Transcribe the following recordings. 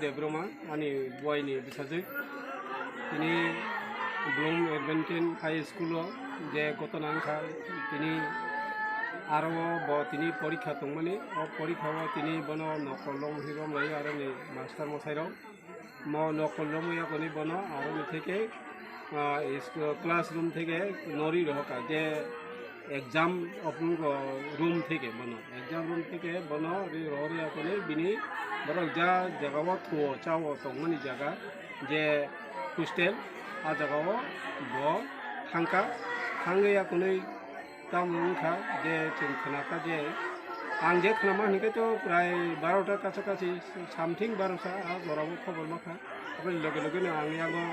Debroma ani boy ni bisajik ini Bloom Adventine High School je kota nangka ini aro bo tini porikha tongmani o porikha o tini bono nokolom hirom lai aro ni master mosairo mo nokolom ya koni bono aro ni theke classroom theke nori rohka je exam room theke bono exam room theke bono ri rori ya koni bini borok ja jaga o thuo chawo tongmani jaga je hostel a jaga o bo thangka ya koni tamungka je chung khanaka je ang je khanama hinke to pray 12টা কাছাকাছি something 12টা a borabo khobor makha abai loge loge na ang yago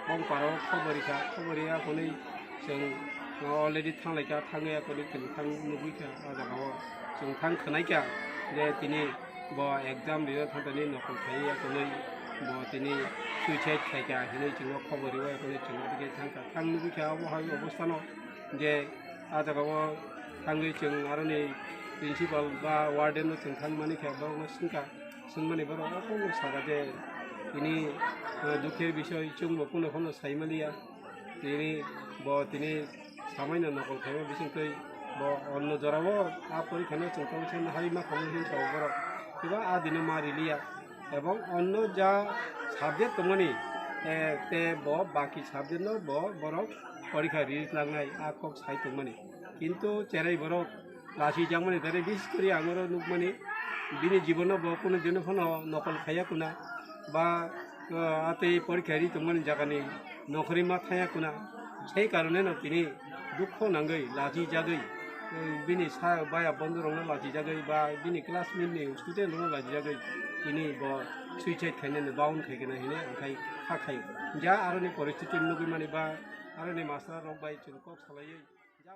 bong paro khoboriya koni chung already thanglaika thangya koni thang nubuika a jagao chung thang khanaika je tini bo exam ri thantani nokol khaiya koni bo tini suicide khaika hinai chung khoboriwa koni chung dige thang nubuika bo hai obosthano je a jagao thangui chung aroni principal ba warden chung thangmani kha bo singmani boro ko sara je ini dukher বিষয় chung bo kono saimaliya tini bo tini samaina nokol khaiba bisingtoi bo onno jorabo a porikhano chung tongchen harima khonghin sawboro kiba a dino mariliya এবং অন্য যা subject তমনি te bo baki subject no bo borok পরীক্ষা release লাংনাই আকক সাইতমনি কিন্তু চেরাই borok লাসি জাংমনি দারে বিশেষ করে আগর নুকমানি বিনি জীবন bo কোনো দিন ফোন নকল খাইয়া কুনা বা আতে পরীক্ষা রি তমনি জাগানি নখরি মা থায়া কুনা সেই কারণে ন তিনি দুঃখ নাঙ্গই লাজি জাগই বিনি সা বায়া বন্ধু রং লাজি জাগই বা বিনি ক্লাসমেট নি স্টুডেন্ট রং লাজি জাগই তিনি bo suicide খাইনে বাউন খাইগেনা হিনে ओंखाय खाखाय जा आरो नि परिस्थिति नुगै माने बा आरो नि मास्टार रक बाय जों कक सालायै जा